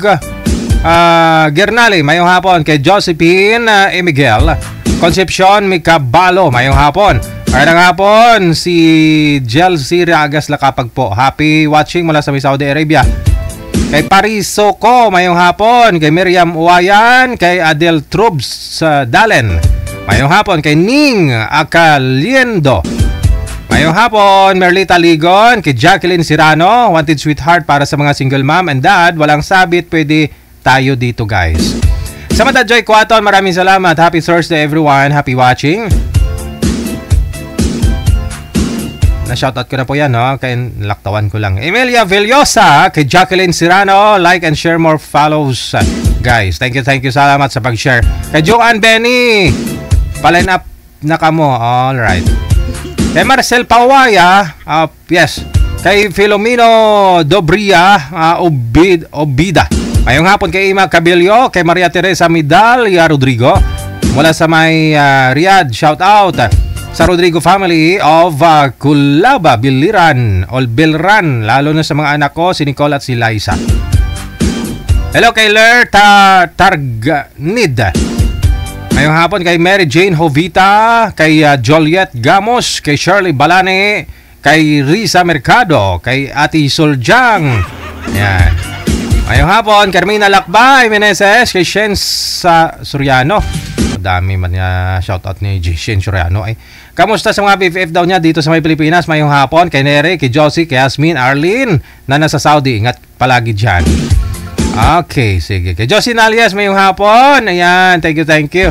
S3: Gernali, mayong hapon. Kay Josephine Miguel Concepcion Micabalo, mayong hapon. Kaya hapon si Jelsi Ragas Lakapag po, happy watching mula sa Saudi Arabia. Kay Parisoko, mayong hapon. Kay Miriam Uwayan, kay Adel Trubs Dalen, mayong hapon. Kay Ning Acaliendo, mayong hapon. Merlita Ligon, kay Jacqueline Sirano, wanted sweetheart para sa mga single mom and dad, walang sabit, pwede tayo dito guys. Sa Mata Joy Quaton, maraming salamat. Happy Thursday everyone, happy watching. Na-shoutout ko na po yan, no? Kaya laktawan ko lang. Emilia Villosa, kay Jacqueline Sirano, like and share more follows guys. Thank you salamat sa pag-share. Kay Joanne Benny, pa-line up na kamo. Alright. Kay Marcel Pawaya, yes. Kay Filomeno Dobria Obida, Mayong hapon kay Ima Cabillo, kay Maria Teresa Midalia Rodrigo. Mula sa may Riyadh, shout out sa Rodrigo family of Culaba, Biliran, o Bilran, lalo na sa mga anak ko, si Nicole at si Liza. Hello kay Ler Targnid. Ngayong hapon kay Mary Jane Jovita, kay Joliet Gamos, kay Shirley Balane, kay Risa Mercado, kay Ati Soljang. Yan. Ngayong hapon, Carmina Lakbay Meneses, kay Shen Soriano. Dami man niya shoutout ni Shen Soriano. Kamusta sa mga BFF daw niya dito sa may Pilipinas? Mayong hapon kay Nere, kay Josie, kay Yasmin, Arlene na nasa Saudi. Ingat palagi dyan. Okay, sige. Kay Josie Nalias, mayong hapon. Ayan, thank you.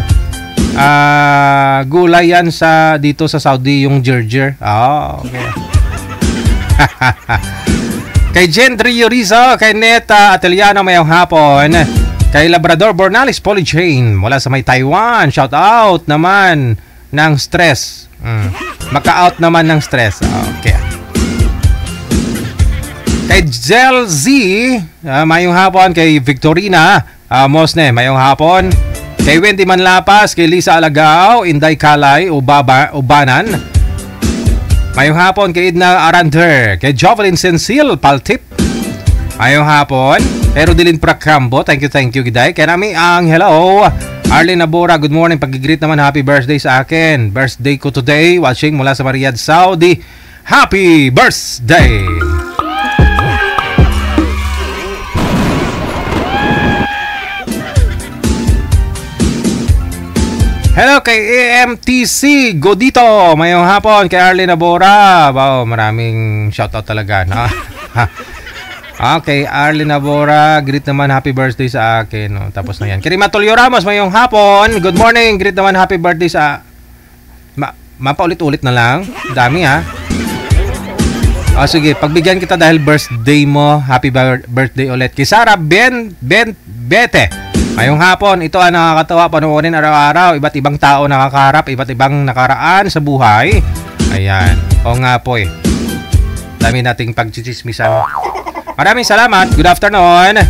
S3: Gulay yan dito sa Saudi, yung Gerger. Okay. Kay Jen Rizzo, kay Neta Ateliano, mayong hapon. Kay Labrador Bornalis Polychain mula sa may Taiwan. Shout out naman ng stress. Maka-out naman ng stress. Okay. Kay Zel Z, mayong hapon. Kay Victorina Mosne, mayong hapon. Kay Wendy Manlapas, kay Lisa Alagao, Inday Kalay, Ubanan. Mayong hapon kay Edna Arander, kay Jovelyn Sensil Paltip. Mayong hapon. Kay Rodilin Pracambo, thank you Giday. Kay Nami Ang, hello. Arlene Nabora, good morning. Pag-greet naman, happy birthday sa akin. Birthday ko today, watching mula sa Riyadh, Saudi. Happy birthday! Hello kay AMTC Godito, mayong hapon. Kay Arlene Nabora, wow, maraming shoutout talaga, no? Okay, Arlene Nabora, greet naman, happy birthday sa akin. No? Tapos na yan. Kirima Tulio Ramos, mayong hapon. Good morning, greet naman, happy birthday sa... Mapaulit-ulit na lang. Dami ha. Sige, pagbigyan kita dahil birthday mo. Happy birthday ulit. Kay Sarah Bete, mayong hapon. Ito ang nakakatawa, panoorin araw-araw. Iba't ibang tao nakakaharap, iba't ibang nakaraan sa buhay. Ayan. O nga po eh. Dami nating pagchichismisan. Maraming salamat. Good afternoon.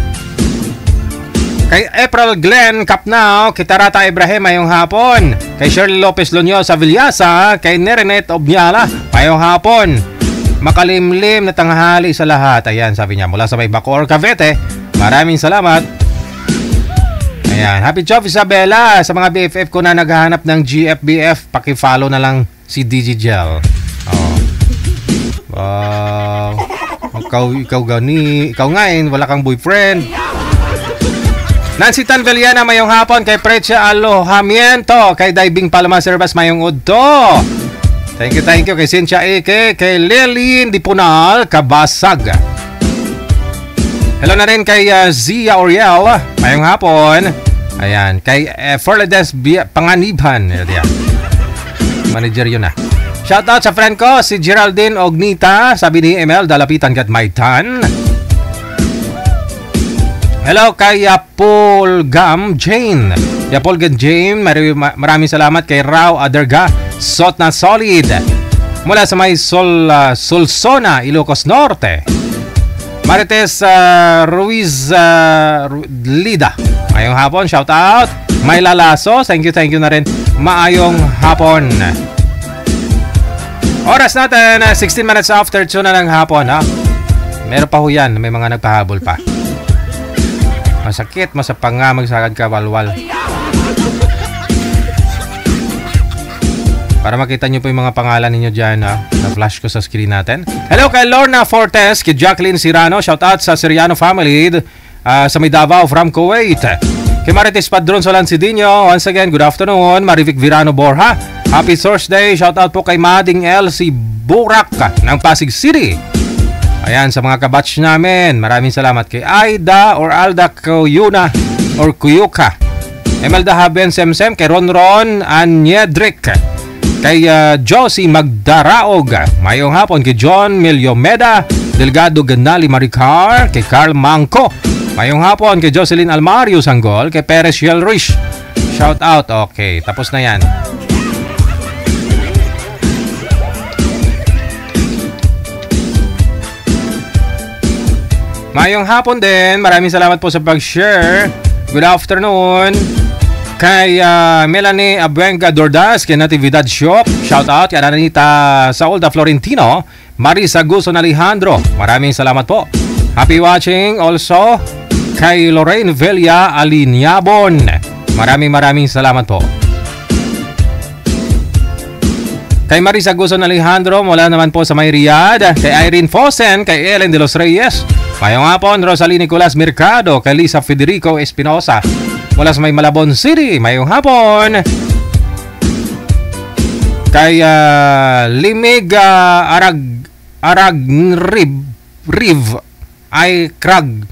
S3: Kay April Glenn Capnao, kay Tarata Ibrahim, mayong hapon. Kay Shirley Lopez Loñosa Villasa, kay Nerenet Obniala, mayong hapon. Makalimlim na tanghali sa lahat. Ayan, sabi niya, mula sa may Bacoor, Cavite. Maraming salamat. Ayan, happy job Isabela. Sa mga BFF ko na naghahanap ng GFBF, paki-follow na lang si DJ Gel. Wow. Ikaw ngayon, wala kang boyfriend. Nancy Tanveliana, mayong hapon. Kay Precha Alohamiento, kay Diving Palma Service, mayong udto. Thank you. Kay Cynthia Eke, kay Lilin Dipunal Kabasag. Hello na rin kay Zia Oriel, mayong hapon. Ayan, kay Forledes Panganiban. Manager yun na. Shoutout sa friend ko, si Geraldine Ognita, sabi ni ML, dalapitan kat Maitan. Hello kay Yapolgam Jane. Yapolgam Jane, maraming salamat kay Rao Aderga, Sot na Solid. Mula sa may Solsona, Ilocos Norte. Marites Ruiz Lida. Mayong hapon, shoutout. May Lalaso, thank you na rin. Maayong hapon. Oras natin, 16 minutes after 2 na ng hapon, ha? Meron pa ho yan, may mga nagpahabol pa. Masakit, masapang nga, magsagad ka, walwal. Para makita nyo po yung mga pangalan ninyo dyan, ha? Na-flash ko sa screen natin. Hello kay Lorna Fortes, kay Jacqueline Sirano, shoutout sa Siriano family, sa may Davao from Kuwait. Kay Marites Padron Solancidinho, once again, good afternoon. Marivic Virano Borja, happy Thursday. Shoutout po kay Mading LC Burak ng Pasig City. Ayan, sa mga kabatch namin, maraming salamat kay Aida or Alda Kuyuna or Kuyuka. Emelda Haben Semsem, kay Ronron Anyedric, kay Josie Magdaraog, mayong hapon. Kay John Miliomeda Delgado Ganali Maricar, kay Carl Mangko, mayong hapon. Kay Jocelyn Almario Sanggol, kay Perez Yelrich, shout out. Okay, tapos na yan. Mayong hapon din. Maraming salamat po sa pag-share. Good afternoon. Kay Melanie Abuenga Dordas, kay Natividad Shop. Shout out kay Ananita Saulda Florentino, Marisa Guson Alejandro. Maraming salamat po. Happy watching also kay Lorraine Velia Alinyabon. Maraming salamat po. Kay Marisa Guson Alejandro, mula naman po sa May Riyadh. Kay Irene Fosen, kay Ellen de los Reyes. Mayong hapon, Rosalie Nicolas Mercado, kay Lisa Federico Espinosa, mula sa May Malabon City. Mayong hapon. Kay Limig Riv ay Krag.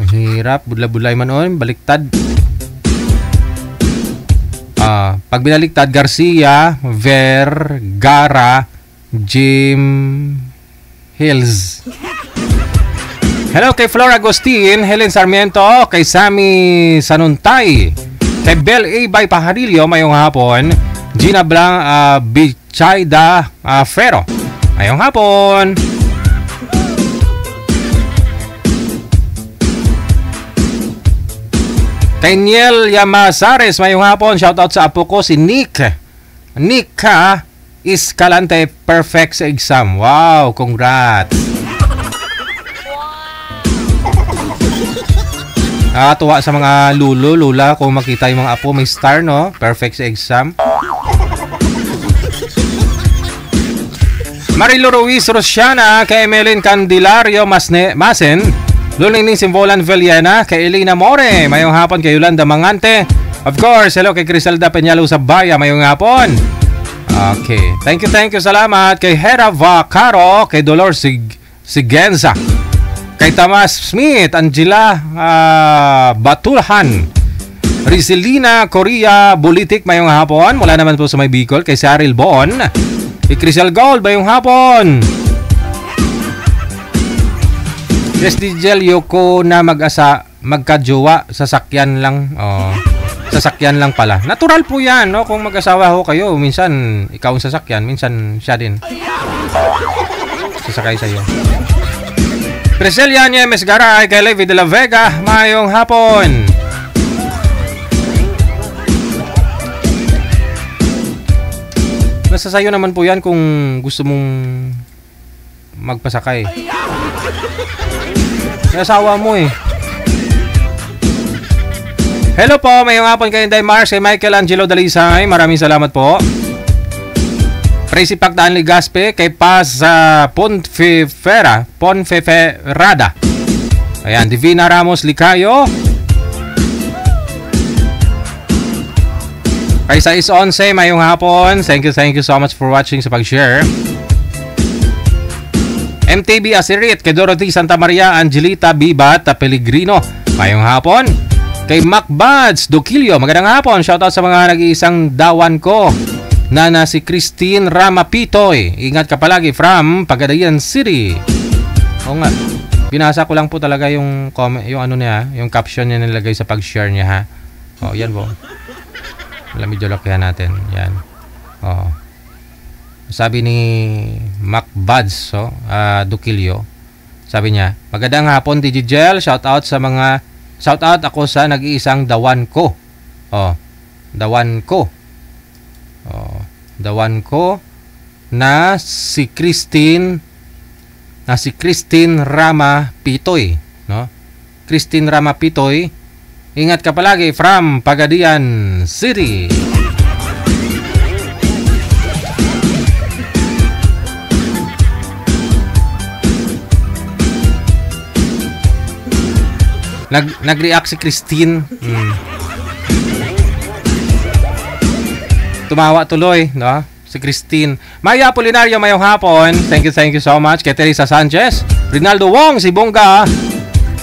S3: Ang hirap, budla-budlay man on, baliktad. Pag binaliktad, Garcia Vergara Jim Hills. Hello kay Flora Agustin, Helen Sarmiento, kay Sammy Sanuntay, kay Bel A. Bay Pajarillo, mayong hapon. Gina Blanc Bichayda Ferro, mayong hapon. Kay Niel Yamazares, mayong hapon. Shoutout sa apo ko, si Nick Escalante, perfect sa exam. Wow, congrats. Nakakatuwa sa mga lula kung makita yung mga apo may star, no? Perfect sa exam. Marilo Ruiz Rosiana, kay Emeline Candelario Masen, Lulining Simbolan Villena, kay Elena More, mayong hapon. Kay Yolanda Mangante, of course. Hello kay Criselda Peñalo Sabaya, mayong hapon. Okay, thank you, salamat. Kay Hera Vacaro, kay Dolor Sigenza, kay Tamas Smith, Angela Batulhan, Rizalina Korea Bulitik, mayong hapon. Mula naman po sa May Bicol, kay Cyril Boon, kay Crisel Gold, mayong hapon. Yes, Digel, Yoko na magkajowa, sasakyan lang. Sasakyan lang pala. Natural po yan, no? Kung mag-asawa ho kayo, minsan ikaw ang sasakyan, minsan siya din sasakay sa'yo. Priscilla Niemes Garay, kay Levi de la Vega, mayong hapon. Nasa sayo naman po yan kung gusto mong magpasakay. May asawa mo eh. Hello po, mayong hapon kay Inday Mars, kay Michael Angelo Dalisay. Maraming salamat po. Tracy Pagdaan Ligaspe, kay Paz Ponfeferada. Ayan, Divina Ramos Licayo. Kay Sais 11, mayong hapon. Thank you so much for watching sa pag-share. MTB Asirit, kay Dorothy Santa Maria, Angelita Bibat Pellegrino, mayong hapon. Kay Mac Buds Dokilio, magandang hapon. Shoutout sa mga nag-iisang dawan ko na si Christine Rama Pitoy. Ingat ka palagi from Pagadayan City. Oo nga, binasa ko lang po talaga yung comment, yung ano niya, yung caption niya nilagay sa pag-share niya, ha. Oh, yan po. Medyo lakihan natin. Yan. Oh. Sabi ni Mac Buds Dokilio, sabi niya, magandang hapon Digigel, shout out ako sa nag-iisang dawan ko. Dawan ko na si Christine Rama Pitoy, no? Christine Rama Pitoy. Ingat ka palagi from Pagadian City. Nag-react si Christine. Tumawa tuloy, no? Si Christine. Maya Apolinario, mayong hapon. Thank you so much. Kay Teresa Sanchez, Rinaldo Wong, si Bongga.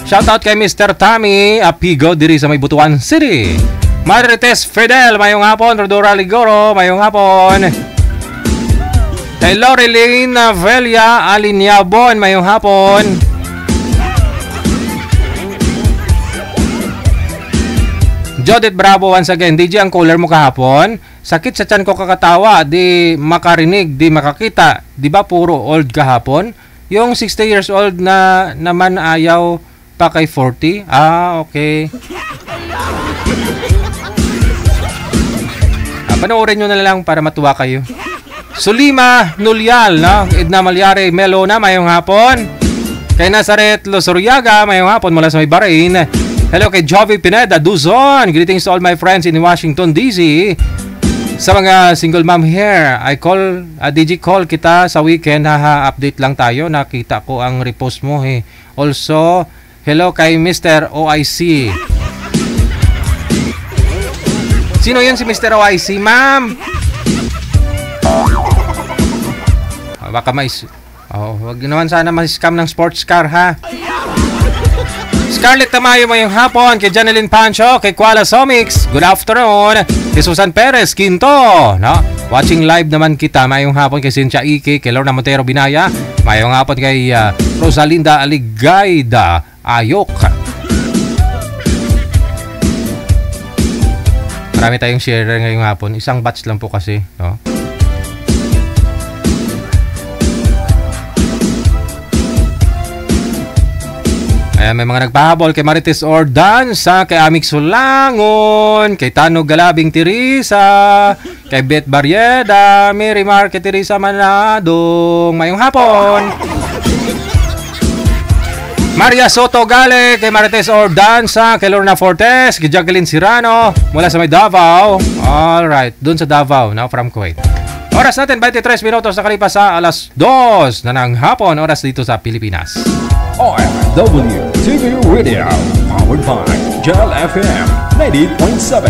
S3: Shoutout kay Mr. Tommy Apigo diri sa May Butuan City. Marites Fidel, mayong hapon. Rodora Ligoro, mayong hapon. Kay Loreline Velia Alinyabon, mayong hapon. Jodith Bravo once again. DJ, ang caller mo kahapon. Sakit sa tiyan ko kakatawa. Di makarinig, di makakita. Di ba puro old kahapon? Yung 60 years old na naman ayaw pa kay 40? Ah, okay. Panoorin nyo na lang para matuwa kayo. Sulima Nulyal, no? Edna Malyari Melona, mayong hapon. Kay Nazaret Losuriaga, mayong hapon mula sa may Bahrain. Hello kay Jovi Pineda Duzon. Greetings to all my friends in Washington, D.C. Sa mga single mom here, DJ call kita sa weekend. Haha, update lang tayo. Nakita ko ang repost mo. Also, hello kay Mr. OIC. Sino yun si Mr. OIC, ma'am? Baka wag naman sana ma-scam ng sports car, ha? Scarlett Tamayo mayong hapon, kay Janeline Pancho, kay Kuala Somix, good afternoon, kay Susan Perez Quinto, no? Watching live naman kita, mayong hapon kay Cynthia Ike, kay Lorna Montero Binaya, mayong hapon kay Rosalinda Aligayda Ayok. Marami tayong share ngayong hapon, isang batch lang po kasi, no? May mga nagpahabol kay Marites Ordanza, kay Amik Sulangon, kay Tano Galabing Teresa, kay Beth Barrieda, Mary Marque Teresa Manadong, mayong hapon. Maria Soto Gale, kay Marites Ordanza, kay Lorna Fortes, kay Jacqueline Sirano, mula sa may Davao. Alright, dun sa Davao, now from Kuwait. Oras natin, 23 minutos na kalipas sa alas 2 na ng hapon, oras dito sa Pilipinas.
S5: OFW TV Radio, powered by Gel FM 90.7.